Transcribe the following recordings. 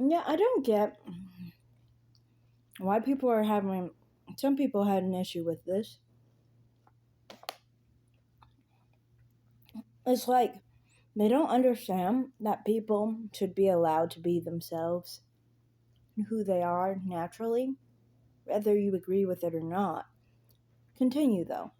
Yeah, I don't get why people are having. Some people had an issue with this. It's like they don't understand that people should be allowed to be themselves, who they are naturally, whether you agree with it or not. Continue though.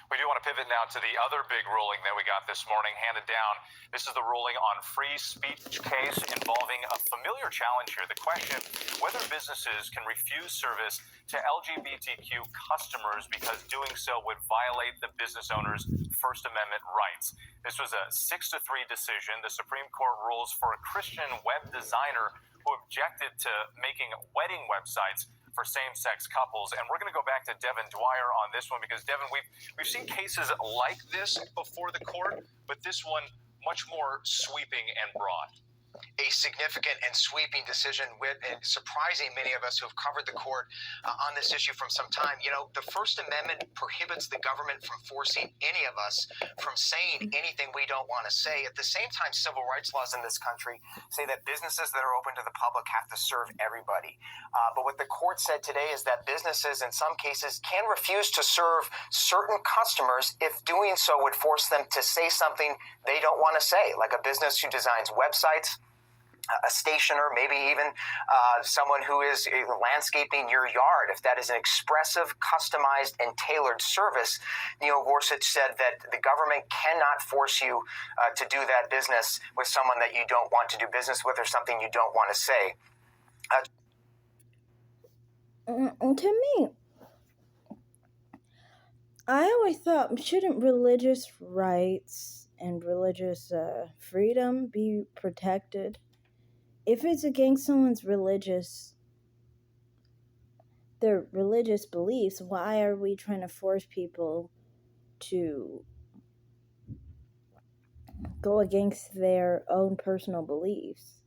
We do want to pivot now to the other big ruling that we got this morning, handed down. This is the ruling on free speech case involving a familiar challenge here. The question whether businesses can refuse service to LGBTQ customers because doing so would violate the business owner's First Amendment rights. This was a 6-3 decision. The Supreme Court rules for a Christian web designer who objected to making wedding websites for same-sex couples. And we're going to go back to Devin Dwyer on this one because, Devin, we've seen cases like this before the court, but this one much more sweeping and broad. A significant and sweeping decision and surprising many of us who have covered the court on this issue from some time. You know, the First Amendment prohibits the government from forcing any of us from saying anything we don't want to say. At the same time, civil rights laws in this country say that businesses that are open to the public have to serve everybody. But what the court said today is that businesses in some cases can refuse to serve certain customers if doing so would force them to say something they don't want to say, like a business who designs websites, a stationer, maybe even someone who is landscaping your yard. If that is an expressive, customized, and tailored service, Neil Gorsuch said that the government cannot force you to do that business with someone that you don't want to do business with or something you don't want to say. To me, I always thought, shouldn't religious rights and religious freedom be protected? If it's against someone's their religious beliefs, why are we trying to force people to go against their own personal beliefs?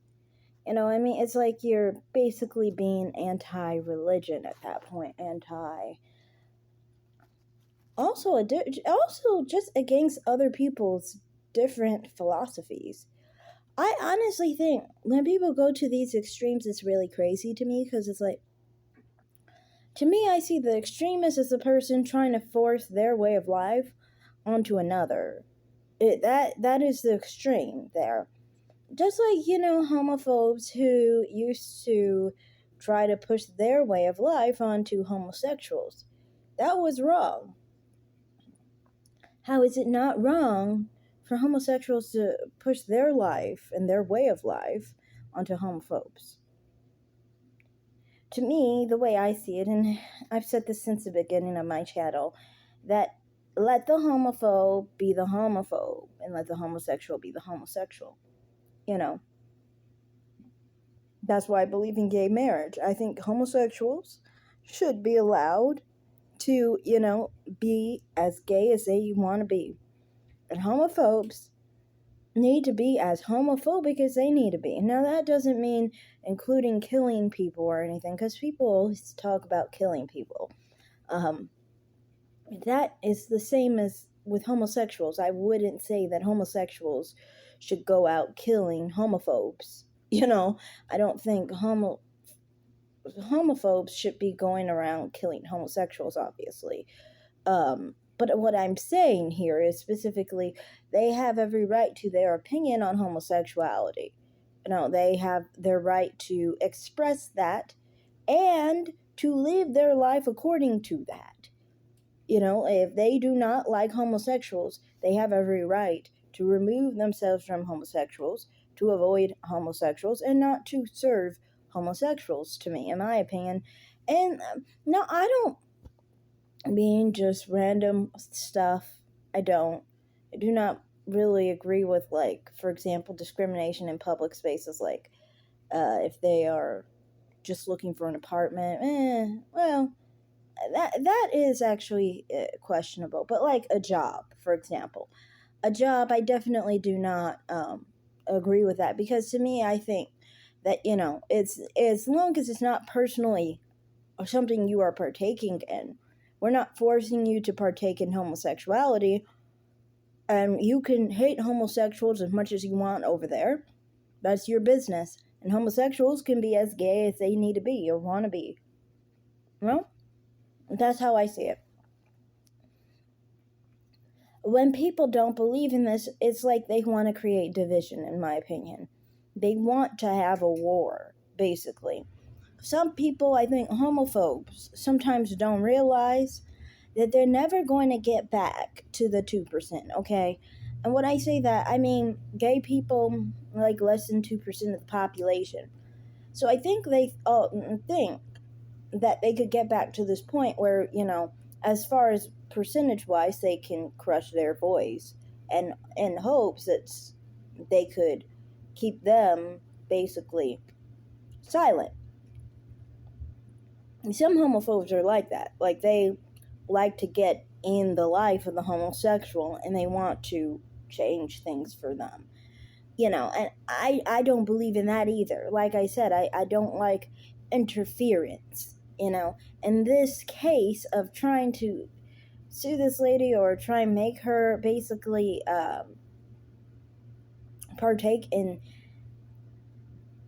You know, I mean, it's like you're basically being anti-religion at that point, also just against other people's different philosophies. I honestly think when people go to these extremes, it's really crazy to me because it's like, to me, I see the extremist as a person trying to force their way of life onto another. That is the extreme there. Just like, homophobes who used to try to push their way of life onto homosexuals. That was wrong. How is it not wrong for homosexuals to push their life and their way of life onto homophobes? To me, the way I see it, and I've said this since the beginning of my channel, that let the homophobe be the homophobe and let the homosexual be the homosexual. That's why I believe in gay marriage. I think homosexuals should be allowed to, be as gay as they want to be. And homophobes need to be as homophobic as they need to be. Now, that doesn't mean including killing people or anything, because people always talk about killing people. That is the same as with homosexuals. I wouldn't say that homosexuals should go out killing homophobes. I don't think homophobes should be going around killing homosexuals, obviously. But what I'm saying here is specifically, they have every right to their opinion on homosexuality. They have their right to express that and to live their life according to that. If they do not like homosexuals, they have every right to remove themselves from homosexuals, to avoid homosexuals, and not to serve homosexuals, to me, in my opinion. And no, I don't mean just random stuff. I do not really agree with, like, for example, discrimination in public spaces, like if they are just looking for an apartment. Well, that is actually questionable. But like a job, for example, I definitely do not agree with that, because to me, I think that it's, as long as it's not personally or something you are partaking in, we're not forcing you to partake in homosexuality. And you can hate homosexuals as much as you want over there. That's your business. And homosexuals can be as gay as they need to be or want to be. Well, that's how I see it. When people don't believe in this, it's like they want to create division, in my opinion. They want to have a war, basically. Some people, I think homophobes, sometimes don't realize that they're never going to get back to the 2%, okay? And when I say that, I mean gay people, like less than 2% of the population. So I think they think that they could get back to this point where, as far as percentage-wise, they can crush their voice, and in hopes that they could keep them basically silent. Some homophobes are like that. Like, they like to get in the life of the homosexual and they want to change things for them. And I don't believe in that either. Like I said, I don't like interference, In this case of trying to sue this lady or try and make her basically partake in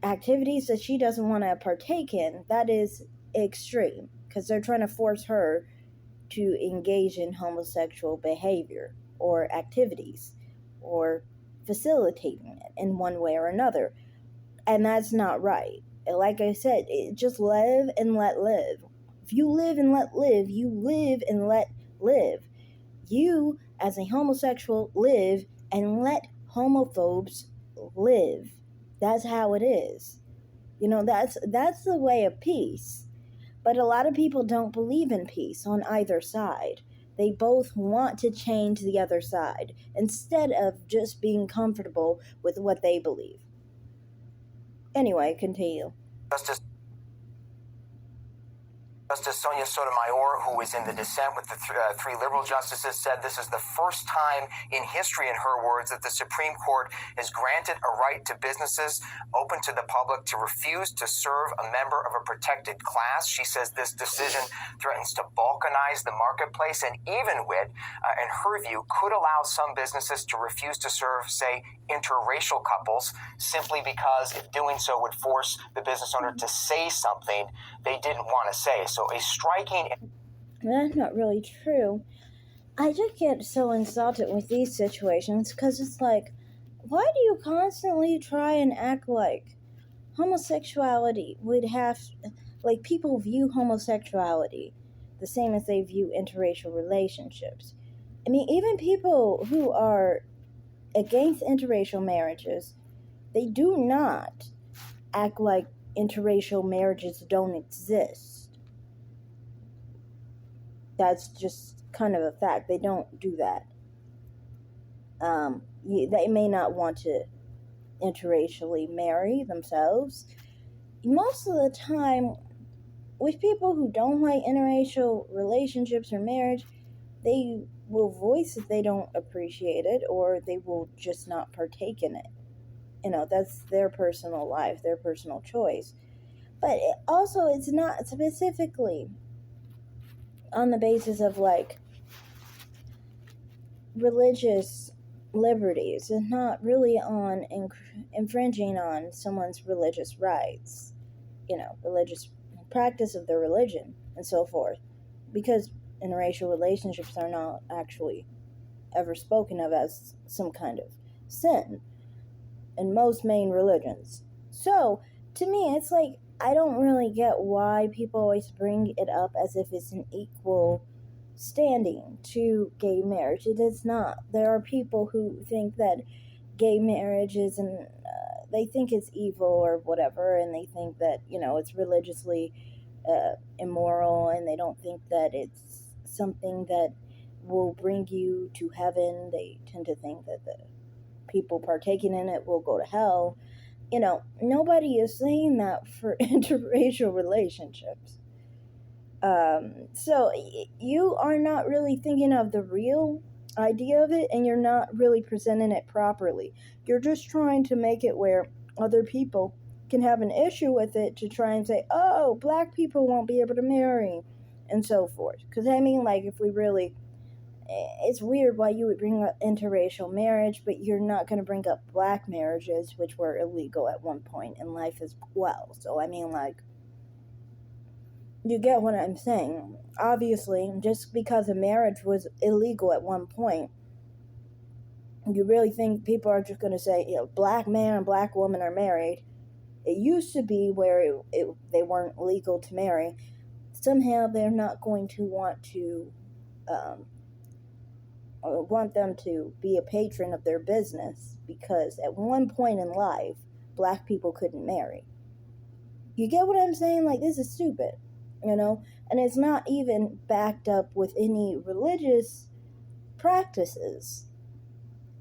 activities that she doesn't want to partake in, that is extreme, because they're trying to force her to engage in homosexual behavior or activities or facilitating it in one way or another. And that's not right. Like I said, just live and let live. If you live and let live, you live and let live. You, as a homosexual, live and let homophobes live. That's how it is. That's the way of peace. But a lot of people don't believe in peace on either side. They both want to change the other side instead of just being comfortable with what they believe. Anyway, continue. Justice Sonia Sotomayor, who was in the dissent with the three liberal justices, said this is the first time in history, in her words, that the Supreme Court has granted a right to businesses open to the public to refuse to serve a member of a protected class. She says this decision threatens to balkanize the marketplace and even in her view, could allow some businesses to refuse to serve, say, interracial couples simply because doing so would force the business owner to say something they didn't want to say. So a striking... That's not really true. I just get so insulted with these situations because it's like, why do you constantly try and act like homosexuality would have, like, people view homosexuality the same as they view interracial relationships? I mean, even people who are against interracial marriages, they do not act like interracial marriages don't exist. That's just kind of a fact. They don't do that. They may not want to interracially marry themselves. Most of the time, with people who don't like interracial relationships or marriage, they will voice that they don't appreciate it, or they will just not partake in it. That's their personal life, their personal choice. But also, it's not specifically on the basis of, like, religious liberties. It's not really on infringing on someone's religious rights, religious practice of their religion and so forth, because interracial relationships are not actually ever spoken of as some kind of sin in most main religions. So, to me, it's like, I don't really get why people always bring it up as if it's an equal standing to gay marriage. It is not. There are people who think that gay marriage is they think it's evil or whatever, and they think that, it's religiously immoral, and they don't think that it's something that will bring you to heaven. They tend to think that the people partaking in it will go to hell. Nobody is saying that for interracial relationships. So you are not really thinking of the real idea of it, and you're not really presenting it properly. You're just trying to make it where other people can have an issue with it to try and say, oh, black people won't be able to marry, and so forth. Because, I mean, like, if we really it's weird why you would bring up interracial marriage, but you're not going to bring up black marriages, which were illegal at one point in life as well. So, I mean, like, you get what I'm saying. Obviously, just because a marriage was illegal at one point, you really think people are just going to say, black man and black woman are married? It used to be where they weren't legal to marry. Somehow they're not going to want them to be a patron of their business because at one point in life, black people couldn't marry. You get what I'm saying? Like, this is stupid, And it's not even backed up with any religious practices,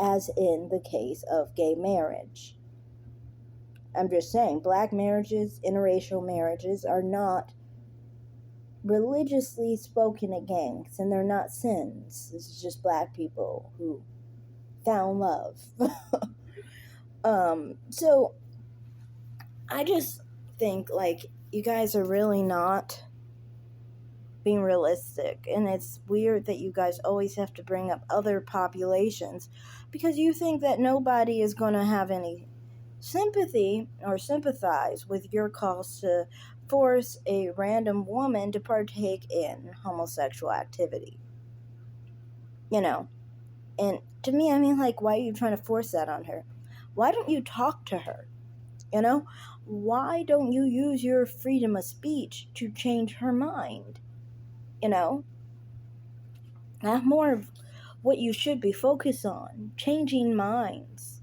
as in the case of gay marriage. I'm just saying, black marriages, interracial marriages are not religiously spoken against, and they're not sins. This is just black people who found love. So I just think, like, you guys are really not being realistic, and it's weird that you guys always have to bring up other populations because you think that nobody is going to have any sympathy or sympathize with your calls to force a random woman to partake in homosexual activity. And to me, I mean, like, why are you trying to force that on her? Why don't you talk to her? Why don't you use your freedom of speech to change her mind? That's more of what you should be focused on, changing minds,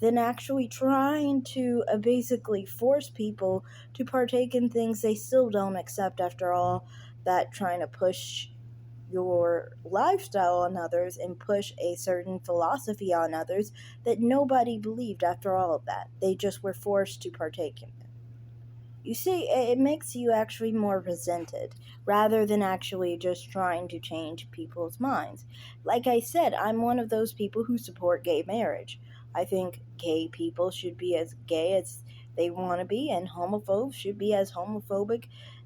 than actually trying to basically force people to partake in things they still don't accept after all that, trying to push your lifestyle on others and push a certain philosophy on others that nobody believed after all of that. They just were forced to partake in it. You see, it makes you actually more resented rather than actually just trying to change people's minds. Like I said, I'm one of those people who support gay marriage. I think gay people should be as gay as they want to be, and homophobes should be as homophobic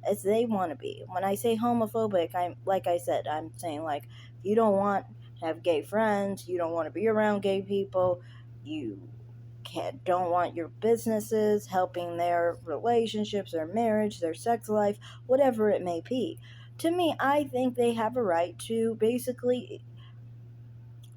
as they want to be. When I say homophobic, like I said, I'm saying, like, if you don't want to have gay friends, you don't want to be around gay people, you don't want your businesses helping their relationships, their marriage, their sex life, whatever it may be. To me, I think they have a right to basically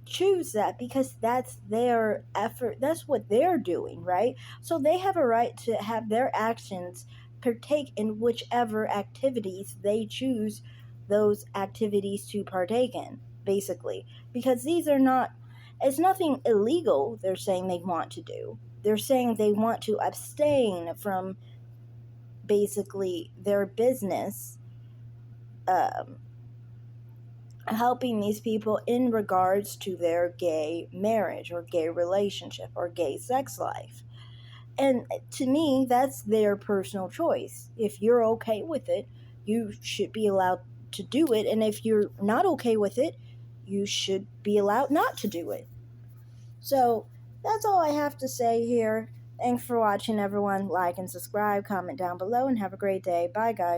choose that because that's their effort. That's what they're doing, right? So they have a right to have their actions partake in whichever activities they choose those activities to partake in, basically. Because these are not, it's nothing illegal they're saying they want to do. They're saying they want to abstain from basically their business, helping these people in regards to their gay marriage or gay relationship or gay sex life. And to me, that's their personal choice. If you're okay with it, you should be allowed to do it. And if you're not okay with it, you should be allowed not to do it. So that's all I have to say here. Thanks for watching, everyone. Like and subscribe, comment down below, and have a great day. Bye, guys.